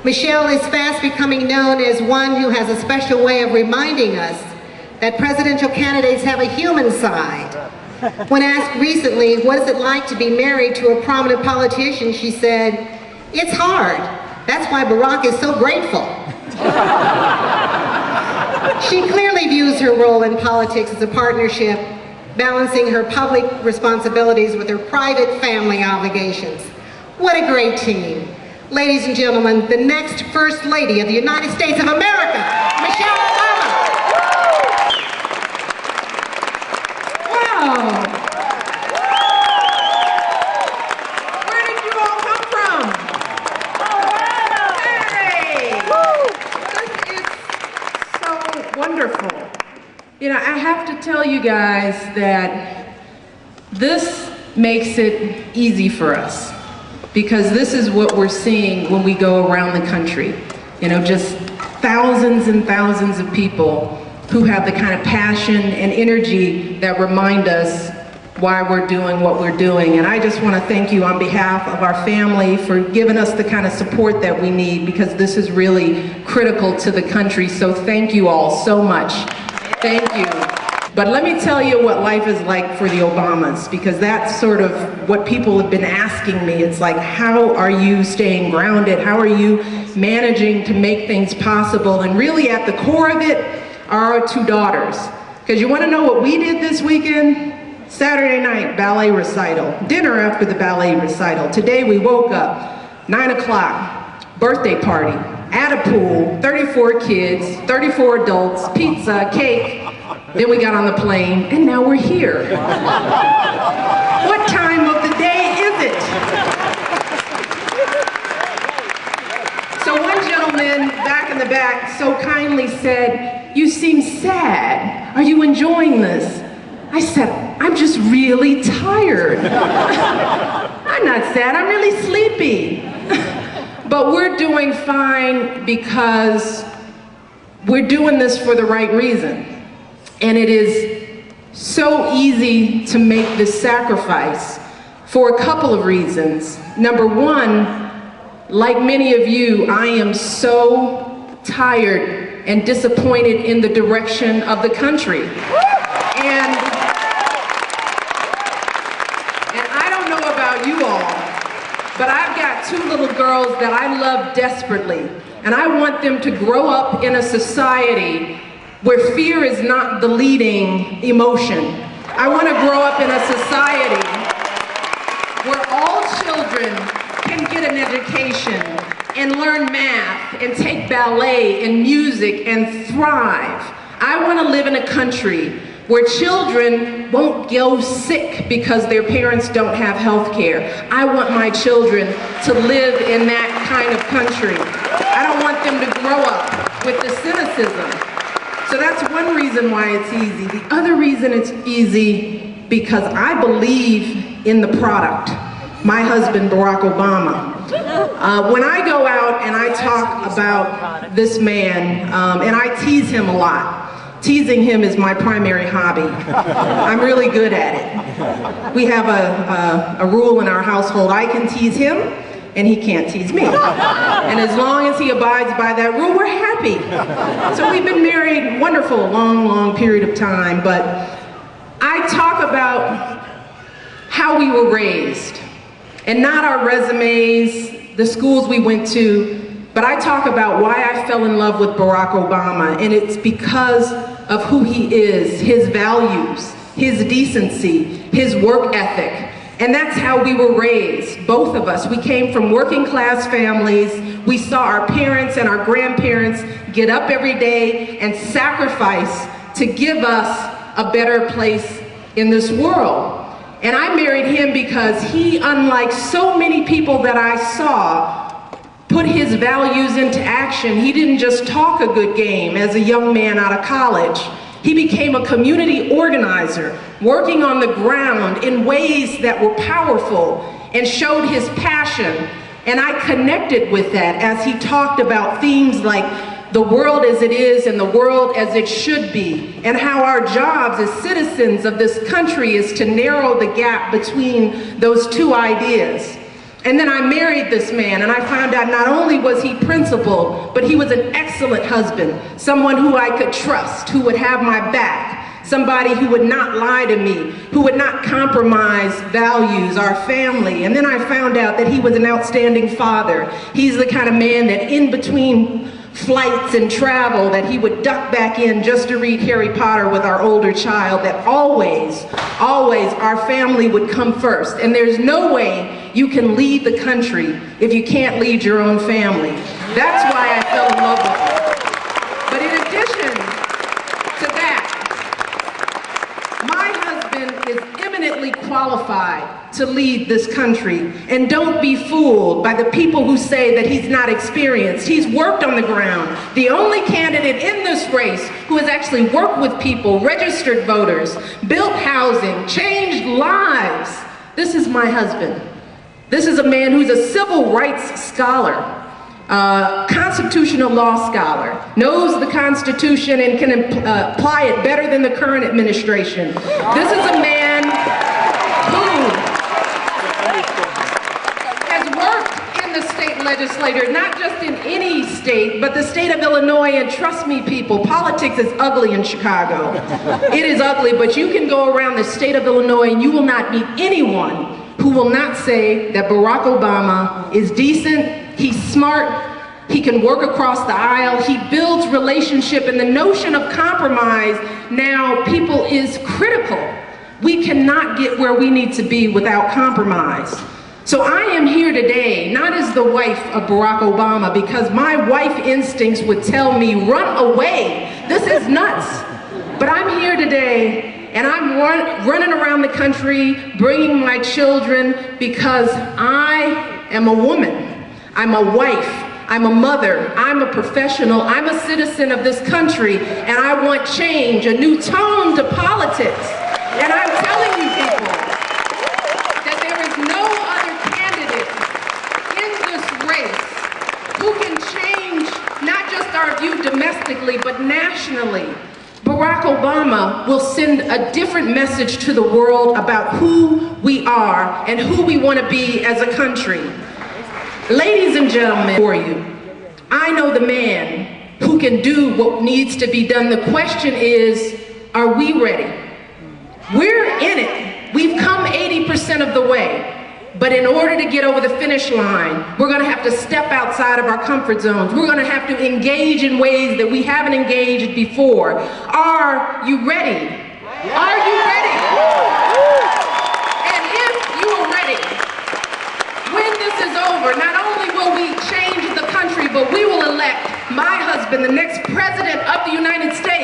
Michelle is fast becoming known as one who has a special way of reminding us that presidential candidates have a human side. When asked recently, what is it like to be married to a prominent politician, she said, "It's hard. That's why Barack is so grateful." She clearly views her role in politics as a partnership, balancing her public responsibilities with her private family obligations. What a great team. Ladies and gentlemen, the next First Lady of the United States of America, Michelle Obama. Wow. Where did you all come from? Hey! This is so wonderful. You know, I have to tell you guys that this makes it easy for us, because this is what we're seeing when we go around the country. You know, just thousands and thousands of people who have the kind of passion and energy that remind us why we're doing what we're doing. And I just want to thank you on behalf of our family for giving us the kind of support that we need, because this is really critical to the country. So thank you all so much. Thank you. But let me tell you what life is like for the Obamas, because that's sort of what people have been asking me. It's like, how are you staying grounded? How are you managing to make things possible? And really at the core of it are our two daughters. Because you want to know what we did this weekend? Saturday night, ballet recital. Dinner after the ballet recital. Today we woke up, 9 o'clock, birthday party, at a pool, 34 kids, 34 adults, pizza, cake. Then we got on the plane, and now we're here. What time of the day is it? So one gentleman back in the back so kindly said, "You seem sad. Are you enjoying this?" I said, "I'm just really tired." "I'm not sad, I'm really sleepy." But we're doing fine because we're doing this for the right reason. And it is so easy to make this sacrifice for a couple of reasons. Number one, like many of you, I am so tired and disappointed in the direction of the country. And I don't know about you all, but I've got two little girls that I love desperately, and I want them to grow up in a society where fear is not the leading emotion. I want to grow up in a society where all children can get an education and learn math and take ballet and music and thrive. I want to live in a country where children won't go sick because their parents don't have health care. I want my children to live in that kind of country. I don't want them to grow up with the cynicism. So that's one reason why it's easy. The other reason it's easy, because I believe in the product. My husband, Barack Obama. When I go out and I talk about this man, and I tease him a lot. Teasing him is my primary hobby. I'm really good at it. We have a rule in our household: I can tease him, and he can't tease me. And as long as he abides by that rule, we're happy. So we've been married, wonderful, long, long period of time, but I talk about how we were raised, and not our resumes, the schools we went to, but I talk about why I fell in love with Barack Obama, and it's because of who he is, his values, his decency, his work ethic. And that's how we were raised, both of us. We came from working class families. We saw our parents and our grandparents get up every day and sacrifice to give us a better place in this world. And I married him because he, unlike so many people that I saw, put his values into action. He didn't just talk a good game as a young man out of college. He became a community organizer, working on the ground in ways that were powerful and showed his passion. And I connected with that as he talked about themes like the world as it is and the world as it should be, and how our jobs as citizens of this country is to narrow the gap between those two ideas. And then I married this man, and I found out not only was he principled, but he was an excellent husband, someone who I could trust, who would have my back, somebody who would not lie to me, who would not compromise values, our family. And then I found out that he was an outstanding father. He's the kind of man that in between flights and travel that he would duck back in just to read Harry Potter with our older child, that always our family would come first. And there's no way you can lead the country if you can't lead your own family. That's why I fell in love with him. But in addition to that, my husband is eminently qualified to lead this country. And don't be fooled by the people who say that he's not experienced. He's worked on the ground. The only candidate in this race who has actually worked with people, registered voters, built housing, changed lives. This is my husband. This is a man who's a civil rights scholar, constitutional law scholar, knows the Constitution and can apply it better than the current administration. This is a man who has worked in the state legislature, not just in any state, but the state of Illinois. And trust me, people, politics is ugly in Chicago. It is ugly, but you can go around the state of Illinois and you will not meet anyone who will not say that Barack Obama is decent, he's smart, he can work across the aisle, he builds relationship, and the notion of compromise now, people, is critical. We cannot get where we need to be without compromise. So I am here today, not as the wife of Barack Obama, because my wife instincts would tell me, run away, this is nuts. But I'm here today, and I'm running around the country, bringing my children, because I am a woman, I'm a wife, I'm a mother, I'm a professional, I'm a citizen of this country, and I want change, a new tone to politics. And I'm telling you people that there is no other candidate in this race who can change not just our view domestically, but nationally. Barack Obama will send a different message to the world about who we are and who we want to be as a country. Ladies and gentlemen, for you, I know the man who can do what needs to be done. The question is, are we ready? We're in it. We've come 80% of the way. But in order to get over the finish line, we're going to have to step outside of our comfort zones. We're going to have to engage in ways that we haven't engaged before. Are you ready? Are you ready? And if you are ready, when this is over, not only will we change the country, but we will elect my husband, the next president of the United States.